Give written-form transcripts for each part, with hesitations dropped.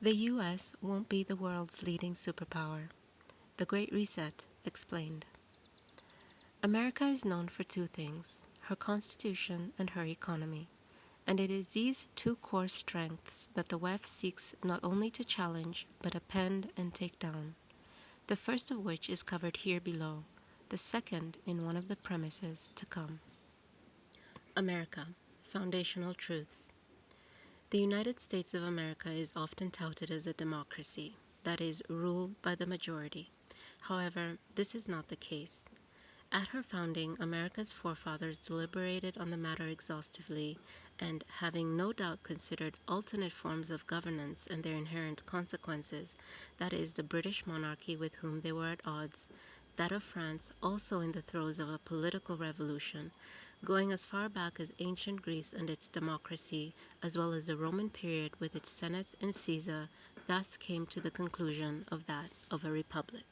The U.S. won't be the world's leading superpower. The Great Reset explained. America is known for two things, her Constitution and her economy. And it is these two core strengths that the West seeks not only to challenge, but append and take down. The first of which is covered here below, the second in one of the premises to come. America, Foundational Truths. The United States of America is often touted as a democracy, that is, ruled by the majority. However, this is not the case. At her founding, America's forefathers deliberated on the matter exhaustively and, having no doubt considered alternate forms of governance and their inherent consequences, that is, the British monarchy with whom they were at odds, that of France also in the throes of a political revolution, going as far back as ancient Greece and its democracy, as well as the Roman period with its Senate and Caesar, thus came to the conclusion of that of a republic.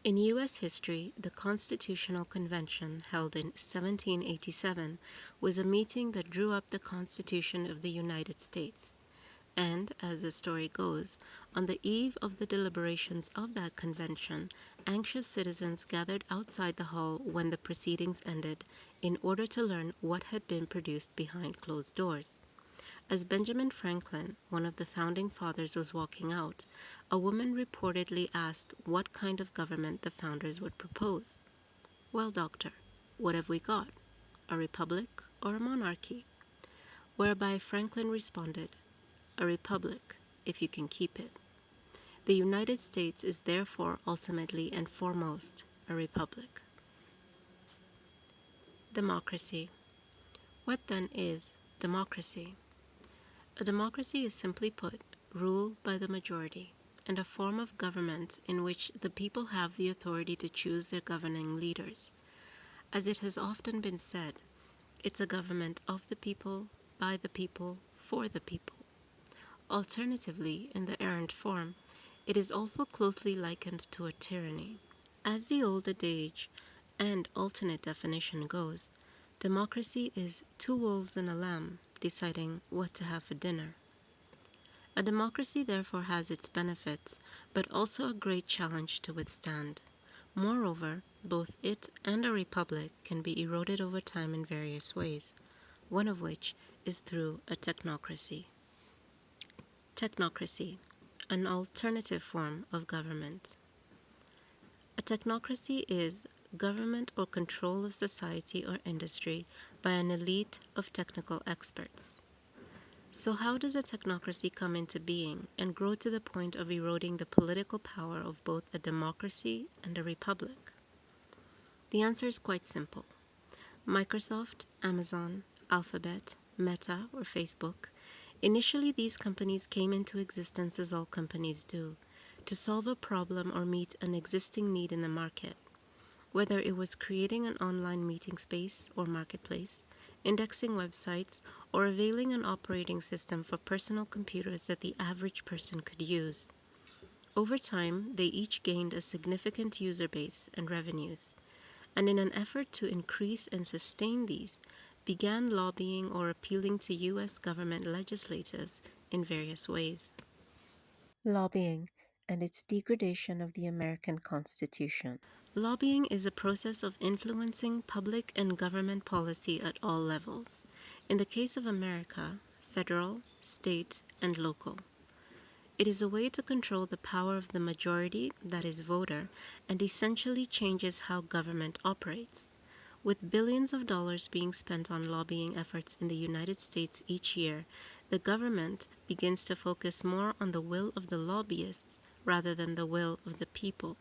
In U.S. history, the Constitutional Convention, held in 1787, was a meeting that drew up the Constitution of the United States. And, as the story goes, on the eve of the deliberations of that convention, anxious citizens gathered outside the hall when the proceedings ended in order to learn what had been produced behind closed doors. As Benjamin Franklin, one of the founding fathers, was walking out, a woman reportedly asked what kind of government the founders would propose. "Well, doctor, what have we got? A republic or a monarchy?" Whereby Franklin responded, "A republic, if you can keep it." The United States is therefore ultimately and foremost a republic. Democracy. What then is democracy? A democracy is, simply put, rule by the majority, and a form of government in which the people have the authority to choose their governing leaders. As it has often been said, it's a government of the people, by the people, for the people. Alternatively, in the errant form, it is also closely likened to a tyranny. As the old adage and alternate definition goes, democracy is two wolves and a lamb deciding what to have for dinner. A democracy therefore has its benefits, but also a great challenge to withstand. Moreover, both it and a republic can be eroded over time in various ways, one of which is through a technocracy. Technocracy, an alternative form of government. A technocracy is government or control of society or industry by an elite of technical experts. So how does a technocracy come into being and grow to the point of eroding the political power of both a democracy and a republic? The answer is quite simple. Microsoft, Amazon, Alphabet, Meta, or Facebook. Initially, these companies came into existence as all companies do, to solve a problem or meet an existing need in the market. Whether it was creating an online meeting space or marketplace, indexing websites, or availing an operating system for personal computers that the average person could use. Over time, they each gained a significant user base and revenues, and in an effort to increase and sustain these, began lobbying or appealing to U.S. government legislators in various ways. Lobbying and its degradation of the American Constitution. Lobbying is a process of influencing public and government policy at all levels. In the case of America, federal, state, and local. It is a way to control the power of the majority, that is, voter, and essentially changes how government operates. With billions of dollars being spent on lobbying efforts in the United States each year, the government begins to focus more on the will of the lobbyists rather than the will of the people.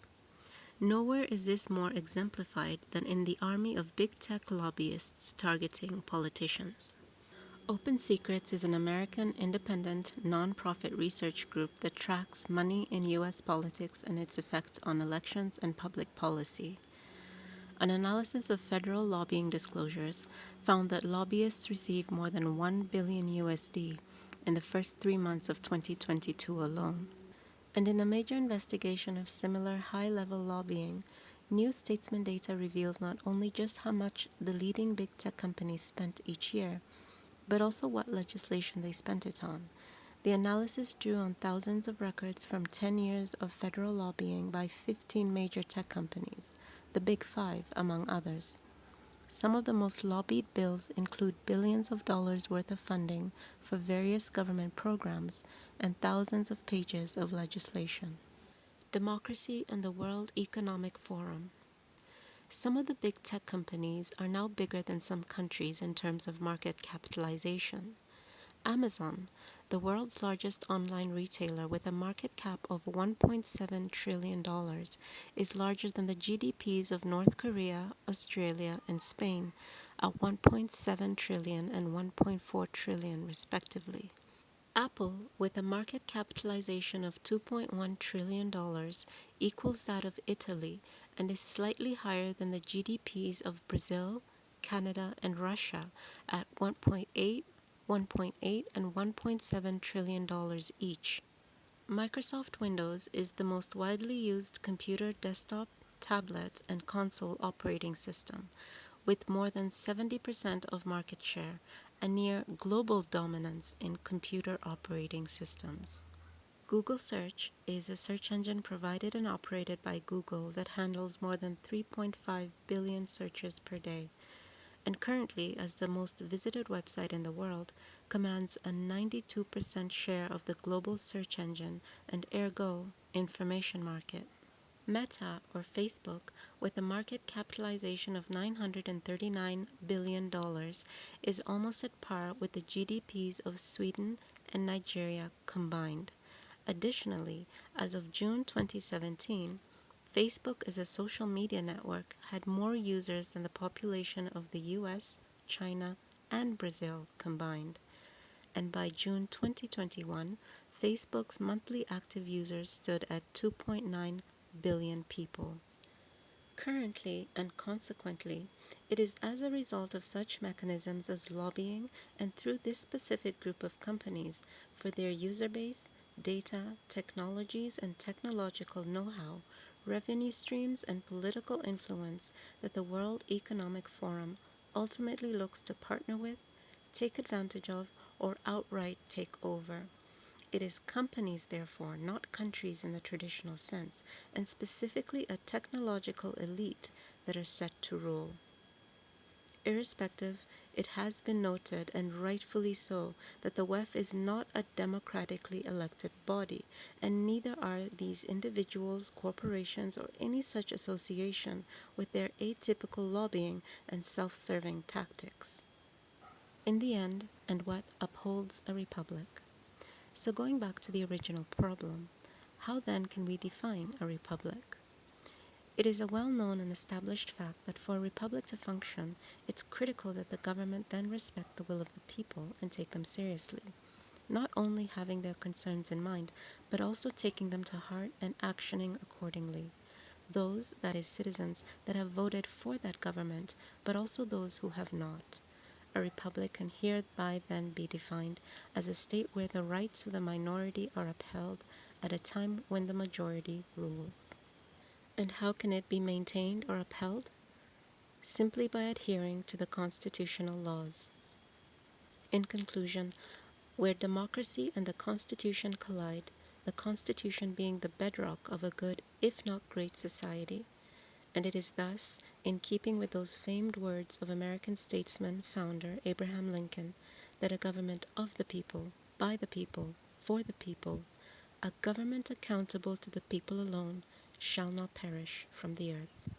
Nowhere is this more exemplified than in the army of big tech lobbyists targeting politicians. Open Secrets is an American independent nonprofit research group that tracks money in U.S. politics and its effects on elections and public policy. An analysis of federal lobbying disclosures found that lobbyists received more than $1 billion USD in the first 3 months of 2022 alone. And in a major investigation of similar high-level lobbying, New Statesman data reveals not only just how much the leading big tech companies spent each year, but also what legislation they spent it on. The analysis drew on thousands of records from 10 years of federal lobbying by 15 major tech companies, the Big Five, among others. Some of the most lobbied bills include billions of dollars worth of funding for various government programs and thousands of pages of legislation. Democracy and the World Economic Forum. Some of the big tech companies are now bigger than some countries in terms of market capitalization. Amazon, the world's largest online retailer with a market cap of $1.7 trillion, is larger than the GDPs of North Korea, Australia, and Spain at 1.7 trillion and 1.4 trillion respectively. Apple, with a market capitalization of $2.1 trillion, equals that of Italy and is slightly higher than the GDPs of Brazil, Canada, and Russia at 1.8, 1.8, and $1.7 trillion each. Microsoft Windows is the most widely used computer, desktop, tablet, and console operating system, with more than 70% of market share, a near global dominance in computer operating systems. Google Search is a search engine provided and operated by Google that handles more than 3.5 billion searches per day, and currently, as the most visited website in the world, commands a 92% share of the global search engine and ergo information market. Meta, or Facebook, with a market capitalization of $939 billion, is almost at par with the GDPs of Sweden and Nigeria combined. Additionally, as of June 2017, Facebook as a social media network had more users than the population of the US, China, and Brazil combined. And by June 2021, Facebook's monthly active users stood at 2.9 billion people. Currently, and consequently, it is as a result of such mechanisms as lobbying and through this specific group of companies for their user base, data, technologies, and technological know-how, revenue streams, and political influence that the World Economic Forum ultimately looks to partner with, take advantage of, or outright take over. It is companies, therefore, not countries in the traditional sense, and specifically a technological elite that are set to rule. Irrespective, it has been noted, and rightfully so, that the WEF is not a democratically elected body, and neither are these individuals, corporations, or any such association with their atypical lobbying and self-serving tactics. In the end, and what upholds a republic? So going back to the original problem, how then can we define a republic? It is a well-known and established fact that for a republic to function, it's critical that the government then respect the will of the people and take them seriously, not only having their concerns in mind, but also taking them to heart and actioning accordingly. Those, that is, citizens that have voted for that government, but also those who have not. A republic can hereby then be defined as a state where the rights of the minority are upheld at a time when the majority rules. And how can it be maintained or upheld? Simply by adhering to the constitutional laws. In conclusion, where democracy and the Constitution collide, the Constitution being the bedrock of a good, if not great, society, and it is thus in keeping with those famed words of American statesman founder Abraham Lincoln that a government of the people, by the people, for the people, a government accountable to the people alone, shall not perish from the earth.